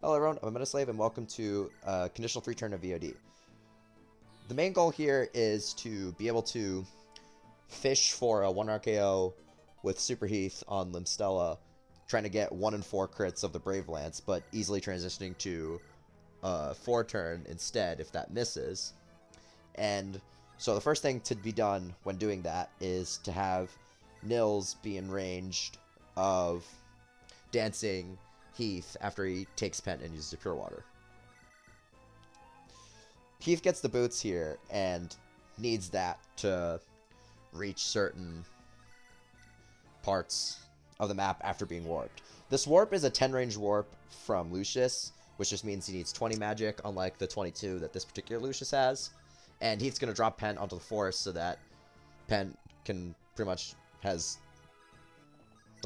Hello everyone, I'm Slave, and welcome to Conditional 3 Turn of VoD. The main goal here is to be able to fish for a 1 RKO with Super Heath on Limstella, trying to get 1 in 4 crits of the Brave Lance, but easily transitioning to 4 turn instead if that misses. And so the first thing to be done when doing that is to have Nils be in range of dancing Heath after he takes Pent and uses the Pure Water. Heath gets the boots here and needs that to reach certain parts of the map after being warped. This warp is a 10 range warp from Lucius, which just means he needs 20 magic, unlike the 22 that this particular Lucius has. And Heath's going to drop Pent onto the forest so that Pent can pretty much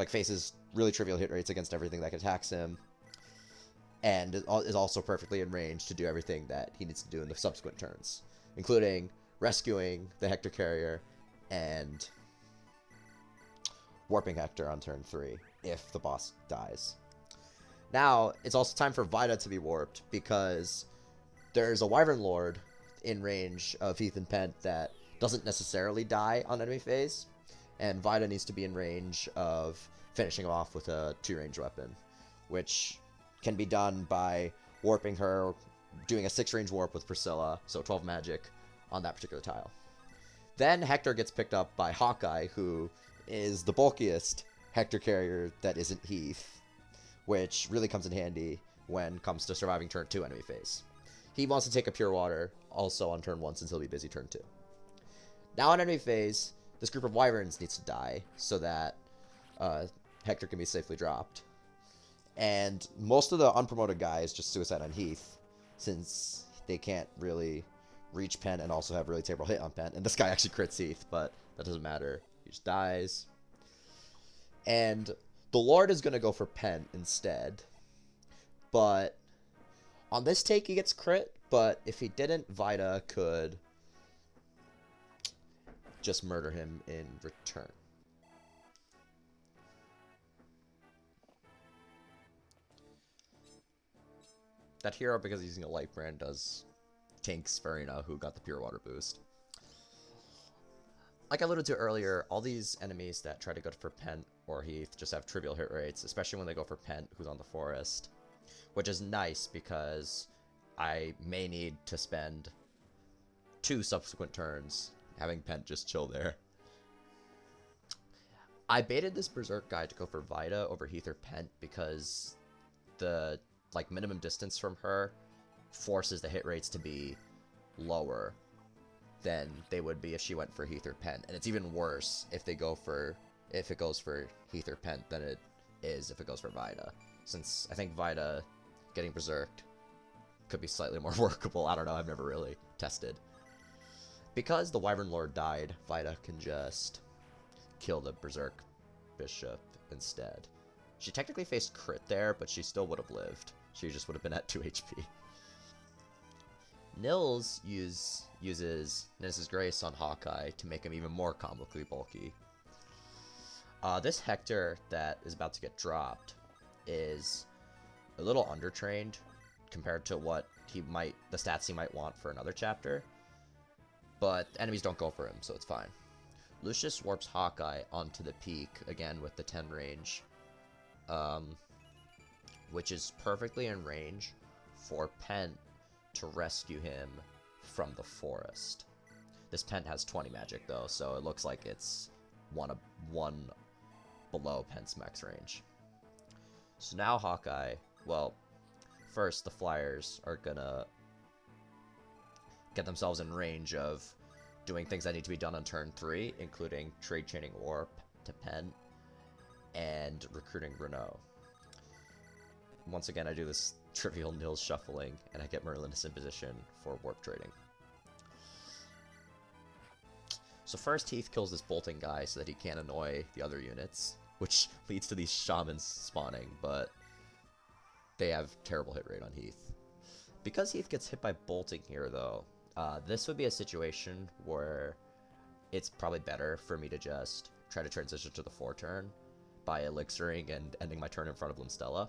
faces really trivial hit rates against everything that attacks him, and is also perfectly in range to do everything that he needs to do in the subsequent turns, including rescuing the Hector carrier and warping Hector on turn 3 if the boss dies. Now, it's also time for Vida to be warped, because there's a Wyvern Lord in range of Heath and Pent that doesn't necessarily die on enemy phase, and Vida needs to be in range of finishing him off with a 2-range weapon, which can be done by warping her, doing a 6-range warp with Priscilla, so 12 magic on that particular tile. Then Hector gets picked up by Hawkeye, who is the bulkiest Hector carrier that isn't Heath, which really comes in handy when it comes to surviving turn 2 enemy phase. He wants to take a Pure Water also on turn 1 since he'll be busy turn 2. Now on enemy phase, this group of Wyverns needs to die so that Hector can be safely dropped. And most of the unpromoted guys just suicide on Heath, since they can't really reach Pent and also have really terrible hit on Pent. And this guy actually crits Heath, but that doesn't matter. He just dies. And the Lord is going to go for Pent instead. But on this take, he gets crit. But if he didn't, Vida could just murder him in return. That hero, because he's using a light brand, does tank Sverina, who got the Pure Water boost. Like I alluded to earlier, all these enemies that try to go for Pent or Heath just have trivial hit rates, especially when they go for Pent, who's on the forest. Which is nice, because I may need to spend 2 subsequent turns having Pent just chill there. I baited this Berserk guy to go for Vida over Heath or Pent because the minimum distance from her forces the hit rates to be lower than they would be if she went for Heath or Pent. And it's even worse if it goes for Heath or Pent than it is if it goes for Vida. Since I think Vida getting Berserked could be slightly more workable. I don't know, I've never really tested. Because the Wyvern Lord died, Vida can just kill the Berserk Bishop instead. She technically faced crit there, but she still would have lived. She just would have been at 2 HP. Nils uses Nils' Grace on Hawkeye to make him even more comically bulky. This Hector that is about to get dropped is a little undertrained compared to what the stats he might want for another chapter. But enemies don't go for him, so it's fine. Lucius warps Hawkeye onto the peak, again with the 10 range, which is perfectly in range for Pent to rescue him from the forest. This Pent has 20 magic though, so it looks like it's one below Pent's max range. So now Hawkeye, well, first the Flyers are gonna get themselves in range of doing things that need to be done on turn 3, including trade chaining Warp to Pent and recruiting Renault. Once again, I do this trivial Nils shuffling, and I get Merlinus in position for warp trading. So first, Heath kills this bolting guy so that he can't annoy the other units, which leads to these shamans spawning, but they have terrible hit rate on Heath. Because Heath gets hit by bolting here, though, this would be a situation where it's probably better for me to just try to transition to the 4 turn by elixiring and ending my turn in front of Limstella.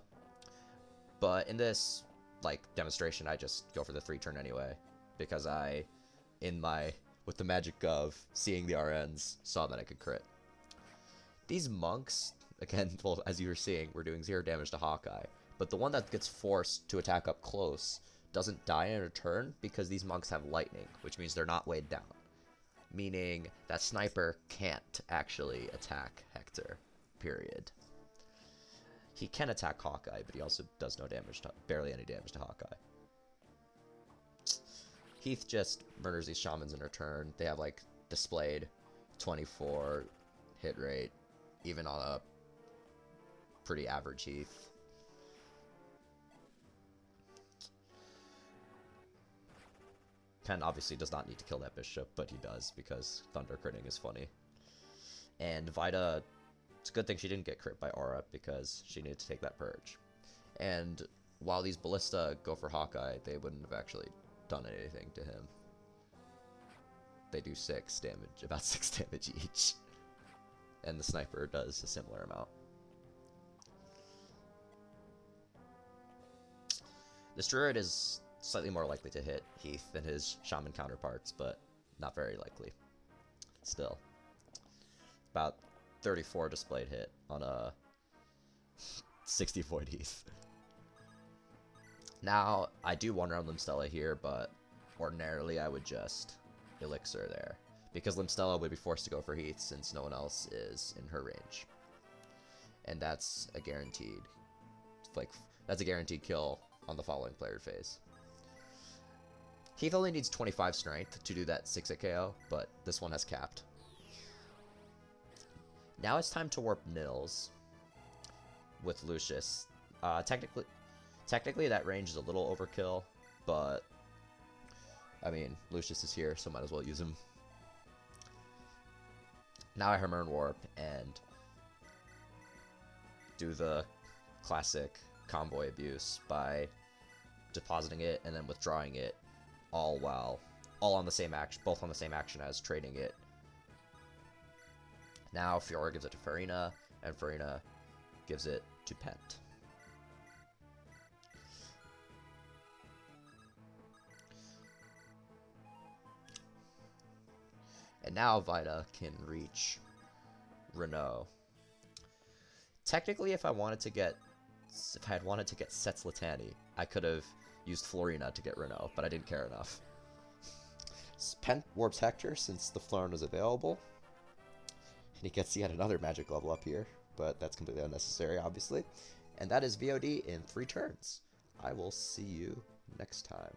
But in this, like, demonstration, I just go for the 3-turn anyway, because with the magic of seeing the RNs, saw that I could crit. These monks, again, well, as you were seeing, we're doing 0 damage to Hawkeye, but the one that gets forced to attack up close doesn't die in a turn because these monks have lightning, which means they're not weighed down. Meaning that sniper can't actually attack Hector, period. He can attack Hawkeye, but he also does no damage barely any damage to Hawkeye. Heath just murders these shamans in her turn. They have, like, displayed 24 hit rate, even on a pretty average Heath. Pen obviously does not need to kill that bishop, but he does because thunder critting is funny. And Vida, it's a good thing she didn't get crit by Aura because she needed to take that purge. And while these ballista go for Hawkeye, they wouldn't have actually done anything to him. They do 6 damage, about 6 damage each. And the sniper does a similar amount. This druid is slightly more likely to hit Heath than his shaman counterparts, but not very likely. Still. About 34 displayed hit on a 60 void Heath. Now, I do one round Limstella here, but ordinarily I would just Elixir there, because Limstella would be forced to go for Heath since no one else is in her range. And that's a guaranteed, like, that's a guaranteed kill on the following player phase. Heath only needs 25 strength to do that 6-hit KO, but this one has capped. Now it's time to warp Nils with Lucius. Technically that range is a little overkill, but I mean, Lucius is here, so might as well use him. Now I Hermern Warp and do the classic convoy abuse by depositing it and then withdrawing it, all on the same action, both on the same action as trading it. Now Fiora gives it to Farina, and Farina gives it to Pent. And now Vida can reach Renault. Technically, if I had wanted to get Sets Latani, I could have used Florina to get Renault, but I didn't care enough. Pent warps Hector since the Florina is available. And he gets yet another magic level up here, but that's completely unnecessary, obviously. And that is VoD in 3 turns. I will see you next time.